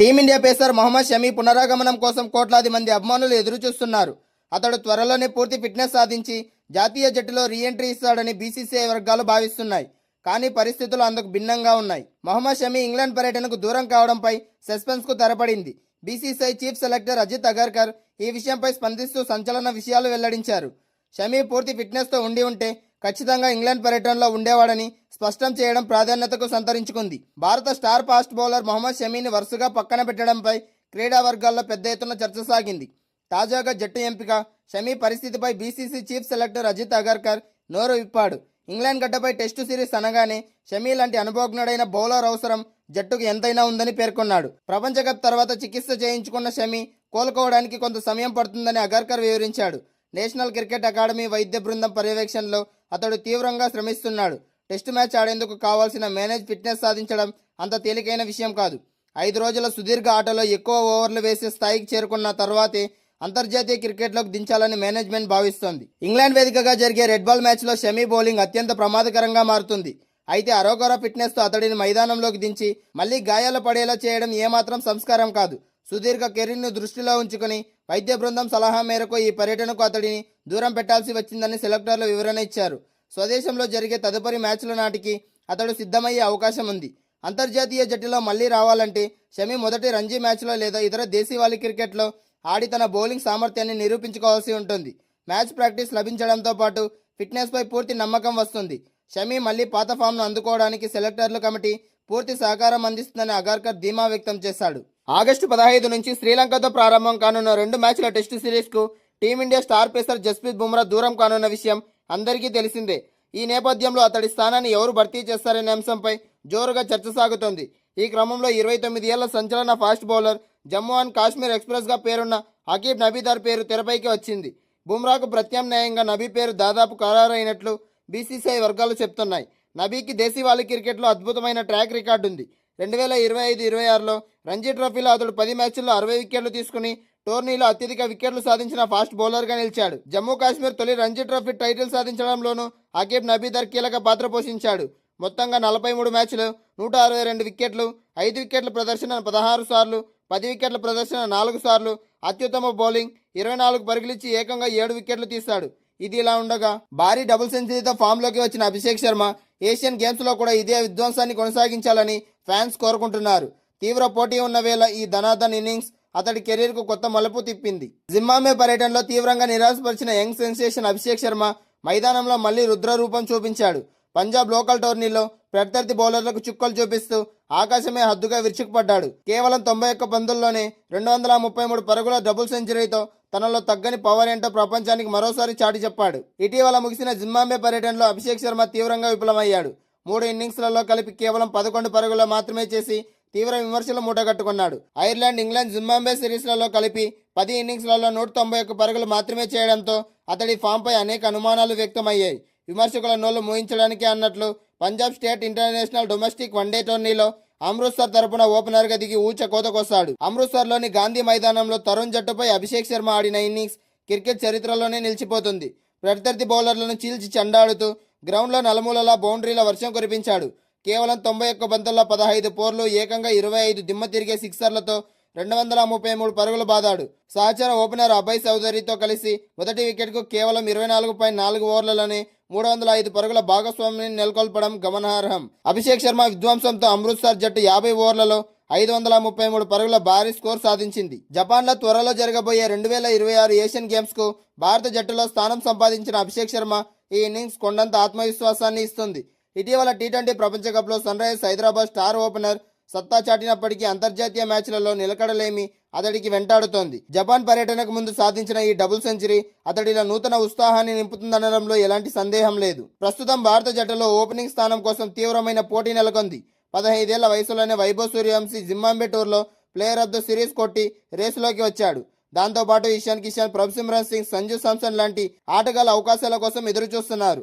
Team India pacer Mohammed Shami పునరాగమనం కోసం కోట్లాది మంది అభిమానులు ఎదురుచూస్తున్నారు. అతడు త్వరలోనే పూర్తి ఫిట్నెస్ సాధించి జాతీయ జట్టులో రీఎంట్రీ ఇస్తాడని బీసీసీఐ వర్గాలు భావిస్తున్నాయి. కానీ పరిస్థితులు అందుకు భిన్నంగా ఉన్నాయి. మొహమ్మద్ షమీ ఇంగ్లాండ్ పర్యటనకు దూరం కావడంపై సస్పెన్స్కు తెరపడింది. BCCI chief selector Ajit Agarkar ఈ విషయంపై స్పందిస్తూ సంచలన విషయాలు వెల్లడించారు. షమీ పూర్తి ఫిట్నెస్తో ఉండి ఉంటే ఖచ్చితంగా ఇంగ్లాండ్ పర్యటనలో ఉండేవాడని స్పష్టం చేయడం ప్రాధాన్యతకు సంతరించుకుంది. భారత స్టార్ ఫాస్ట్ బౌలర్ మొహమ్మద్ షమీని వరుసగా పక్కన పెట్టడంపై క్రీడా వర్గాల్లో పెద్ద ఎత్తున చర్చ సాగింది. తాజాగా జట్టు ఎంపిక షమీ పరిస్థితిపై BCCI chief selector Ajit Agarkar నోరు విప్పాడు. ఇంగ్లాండ్ గడ్డపై టెస్టు సిరీస్ అనగానే షమీ లాంటి అనుభవజ్ఞుడైన బౌలర్ అవసరం జట్టుకు ఎంతైనా ఉందని పేర్కొన్నాడు. ప్రపంచ కప్ తర్వాత చికిత్స చేయించుకున్న షమీ కోలుకోవడానికి కొంత సమయం పడుతుందని అగర్కర్ వివరించాడు. నేషనల్ క్రికెట్ అకాడమీ వైద్య బృందం పర్యవేక్షణలో అతడు తీవ్రంగా శ్రమిస్తున్నాడు. టెస్టు మ్యాచ్ ఆడేందుకు కావాల్సిన మేనేజ్ ఫిట్నెస్ సాధించడం అంత తేలికైన విషయం కాదు. 5 రోజుల సుదీర్ఘ ఆటలో ఎక్కువ ఓవర్లు వేసే స్థాయికి చేరుకున్న తర్వాతే అంతర్జాతీయ క్రికెట్లోకి దించాలని మేనేజ్మెంట్ భావిస్తోంది. ఇంగ్లాండ్ వేదికగా జరిగే రెడ్ బాల్ మ్యాచ్లో షమీ బౌలింగ్ అత్యంత ప్రమాదకరంగా మారుతుంది. అయితే అరోగర ఫిట్నెస్తో అతడిని మైదానంలోకి దించి మళ్లీ గాయాలు పడేలా చేయడం ఏమాత్రం సంస్కారం కాదు. సుదీర్ఘ కెరీర్ను దృష్టిలో ఉంచుకుని వైద్య బృందం సలహా మేరకు ఈ పర్యటనకు అతడిని దూరం పెట్టాల్సి వచ్చిందని సెలెక్టర్లు వివరణ ఇచ్చారు. స్వదేశంలో జరిగే తదుపరి మ్యాచ్ల నాటికి అతడు సిద్ధమయ్యే అవకాశం ఉంది. అంతర్జాతీయ జట్టులో మళ్లీ రావాలంటే షమీ మొదటి రంజీ మ్యాచ్లో లేదా ఇతర దేశీవాళీ క్రికెట్లో ఆడి తన బౌలింగ్ సామర్థ్యాన్ని నిరూపించుకోవాల్సి ఉంటుంది. మ్యాచ్ ప్రాక్టీస్ లభించడంతో పాటు ఫిట్నెస్పై పూర్తి నమ్మకం వస్తుంది. షమీ మళ్లీ పాత ఫామ్ను అందుకోవడానికి సెలెక్టర్లు కమిటీ పూర్తి సహకారం అందిస్తుందని అగర్కర్ ధీమా వ్యక్తం చేశాడు. ఆగస్టు 15 నుంచి శ్రీలంకతో ప్రారంభం కానున్న 2 మ్యాచ్ల టెస్టు సిరీస్కు team India star pacer Jasprit Bumrah దూరం కానున్న విషయం అందరికీ తెలిసిందే. ఈ నేపథ్యంలో అతడి స్థానాన్ని ఎవరు భర్తీ చేస్తారనే అంశంపై జోరుగా చర్చ సాగుతోంది. ఈ క్రమంలో 29 ఏళ్ల సంచలన fast bowler Jammu and Kashmir ఎక్స్ప్రెస్గా పేరున్న అకీబ్ నబీదార్ పేరు తెరపైకి వచ్చింది. బుమ్రాకు ప్రత్యామ్నాయంగా నబీ పేరు దాదాపు ఖరారైనట్లు బీసీసీఐ వర్గాలు చెప్తున్నాయి. నబీకి దేశీవాళీ క్రికెట్లో అద్భుతమైన ట్రాక్ రికార్డు ఉంది. 2025-26లో రంజీ ట్రోఫీలో అతడు 10 మ్యాచ్ల్లో 60 వికెట్లు తీసుకుని టోర్నీలో అత్యధిక వికెట్లు సాధించిన ఫాస్ట్ బౌలర్గా నిలిచాడు. జమ్మూ కాశ్మీర్ తొలి రంజీ ట్రోఫీ టైటిల్ సాధించడంలోనూ అకీబ్ నబీదార్ కీలక పాత్ర పోషించాడు. మొత్తంగా 43 మ్యాచ్లు, 162 వికెట్లు, 5 వికెట్ల ప్రదర్శన 16 సార్లు, 10 వికెట్ల ప్రదర్శన 4 సార్లు, అత్యుత్తమ బౌలింగ్, 24 పరుగులిచ్చి ఏకంగా 7 వికెట్లు తీశాడు. ఇది ఇలా ఉండగా భారీ డబుల్ సెంచరీతో ఫామ్లోకి వచ్చిన అభిషేక్ శర్మ ఏషియన్ గేమ్స్లో కూడా ఇదే విధ్వంసాన్ని కొనసాగించాలని ఫ్యాన్స్ కోరుకుంటున్నారు. తీవ్ర పోటీ ఉన్న వేళ ఈ ధనాధన్ ఇన్నింగ్స్ అతడి కెరీర్కు కొత్త మలుపు తిప్పింది. జింబాబ్వే పర్యటనలో తీవ్రంగా నిరాశపరిచిన యంగ్ సెన్సేషన్ అభిషేక్ శర్మ మైదానంలో మళ్లీ రుద్ర రూపం చూపించాడు. పంజాబ్ లోకల్ టోర్నీలో ప్రత్యర్థి బౌలర్లకు చుక్కలు చూపిస్తూ ఆకాశమే హద్దుగా విరుచుకుపడ్డాడు. కేవలం 91 బంతుల్లోనే 233 పరుగుల డబుల్ సెంచరీతో తనలో తగ్గని పవర్ ఏంటో ప్రపంచానికి మరోసారి చాటి చెప్పాడు. ఇటీవల ముగిసిన జింబాబ్వే పర్యటనలో అభిషేక్ శర్మ తీవ్రంగా విఫలమయ్యాడు. 3 ఇన్నింగ్స్లలో కలిపి కేవలం 11 పరుగులు మాత్రమే చేసి తీవ్ర విమర్శలు మూటగట్టుకున్నాడు. ఐర్లాండ్, ఇంగ్లాండ్, జింబాబ్వే సిరీస్లలో కలిపి 10 ఇన్నింగ్స్లలో 191 పరుగులు మాత్రమే చేయడంతో అతడి ఫామ్పై అనేక అనుమానాలు వ్యక్తమయ్యాయి. విమర్శకుల నోళ్లు మూయించడానికే అన్నట్లు Punjab state international domestic one day టోర్నీలో అమృత్సర్ తరపున ఓపెనర్గా దిగి ఊచ కోతకొస్తాడు. అమృత్సర్లోని గాంధీ మైదానంలో తరుణ్ జట్టుపై అభిషేక్ శర్మ ఆడిన ఇన్నింగ్స్ క్రికెట్ చరిత్రలోనే నిలిచిపోతుంది. ప్రత్యర్థి బౌలర్లను చీల్చి చెండాడుతూ గ్రౌండ్లో నలుమూలలా బౌండరీల వర్షం కురిపించాడు. కేవలం 91 బంతుల్లో 15 పోర్లు, ఏకంగా 25 దిమ్మ తిరిగే సిక్సర్లతో 233 పరుగులు బాదాడు. సహచర ఓపెనర్ అభయ్ చౌదరితో కలిసి మొదటి వికెట్కు కేవలం 24.4 ఓవర్లలోనే 305 పరుగుల భాగస్వామ్యాన్ని నెలకొల్పడం గమనార్హం. అభిషేక్ శర్మ విధ్వంసంతో అమృత్సర్ జట్టు 50 ఓవర్లలో 533 పరుగుల భారీ స్కోర్ సాధించింది. జపాన్లో త్వరలో జరగబోయే 2026 ఏషియన్ గేమ్స్కు భారత జట్టులో స్థానం సంపాదించిన అభిషేక్ శర్మ ఈ ఇన్నింగ్స్ కొండంత ఆత్మవిశ్వాసాన్ని ఇస్తుంది. ఇటీవల టీ20 ప్రపంచ కప్లో Sunrisers Hyderabad star opener సత్తా చాటినప్పటికీ అంతర్జాతీయ మ్యాచ్లలో నిలకడలేమి అతడికి వెంటాడుతోంది. జపాన్ పర్యటనకు ముందు సాధించిన ఈ డబుల్ సెంచరీ అతడిలో నూతన ఉత్సాహాన్ని నింపుతుందనడంలో ఎలాంటి సందేహం లేదు. ప్రస్తుతం భారత జట్టులో ఓపెనింగ్ స్థానం కోసం తీవ్రమైన పోటీ నెలకొంది. 15 ఏళ్ల వయసులోనే వైభవ్ సూర్యవంశీ జింబాబ్వే టూర్లో ప్లేయర్ ఆఫ్ ద సిరీస్ కొట్టి రేసులోకి వచ్చాడు. దాంతోపాటు ఇషాన్ కిషన్, ప్రభ్-సిమ్రన్ సింగ్, సంజు శాంసన్ లాంటి ఆటగాళ్ల అవకాశాల కోసం ఎదురుచూస్తున్నారు.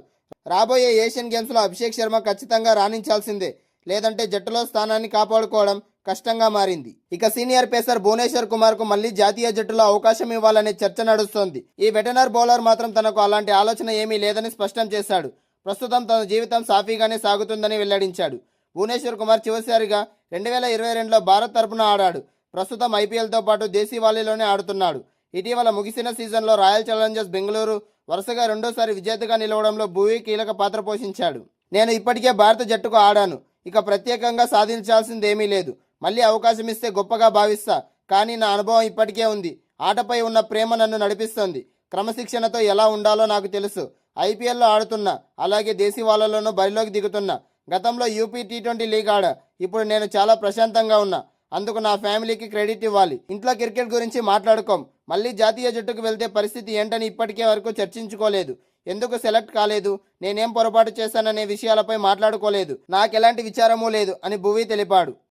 రాబోయే ఏషియన్ గేమ్స్లో అభిషేక్ శర్మ ఖచ్చితంగా రాణించాల్సిందే, లేదంటే జట్టులో స్థానాన్ని కాపాడుకోవడం కష్టంగా మారింది. ఇక సీనియర్ పేసర్ భువనేశ్వర్ కుమార్కు మళ్లీ జాతీయ జట్టులో అవకాశం ఇవ్వాలనే చర్చ నడుస్తోంది. ఈ వెటనర్ బౌలర్ మాత్రం తనకు అలాంటి ఆలోచన ఏమీ లేదని స్పష్టం చేశాడు. ప్రస్తుతం తన జీవితం సాఫీగానే సాగుతుందని వెల్లడించాడు. భువనేశ్వర్ కుమార్ చివరిసారిగా 2022లో భారత్ తరపున ఆడాడు. ప్రస్తుతం ఐపీఎల్తో పాటు దేశీవాళీలోనే ఆడుతున్నాడు. ఇటీవల ముగిసిన సీజన్లో రాయల్ ఛాలెంజర్స్ బెంగళూరు వరుసగా రెండోసారి విజేతగా నిలవడంలో భువీ కీలక పాత్ర పోషించాడు. నేను ఇప్పటికే భారత జట్టుకు ఆడాను, ఇక ప్రత్యేకంగా సాధించాల్సిందేమీ లేదు. మళ్ళీ అవకాశం ఇస్తే గొప్పగా భావిస్తా, కానీ నా అనుభవం ఇప్పటికే ఉంది. ఆటపై ఉన్న ప్రేమ నన్ను నడిపిస్తోంది. క్రమశిక్షణతో ఎలా ఉండాలో నాకు తెలుసు. ఐపీఎల్లో ఆడుతున్నా, అలాగే దేశీ వాళ్ళలోనూ బరిలోకి దిగుతున్నా. గతంలో యూపీ టీ20 లీగ్ ఆడా. ఇప్పుడు నేను చాలా ప్రశాంతంగా ఉన్నా. అందుకు నా ఫ్యామిలీకి క్రెడిట్ ఇవ్వాలి. ఇంట్లో క్రికెట్ గురించి మాట్లాడుకోం. మళ్ళీ జాతీయ జట్టుకు వెళ్తే పరిస్థితి ఏంటని ఇప్పటికే వరకు చర్చించుకోలేదు. ఎందుకు సెలెక్ట్ కాలేదు, నేనేం పొరపాటు చేశాననే విషయాలపై మాట్లాడుకోలేదు. నాకెలాంటి విచారమూ లేదు అని భువీ తెలిపాడు.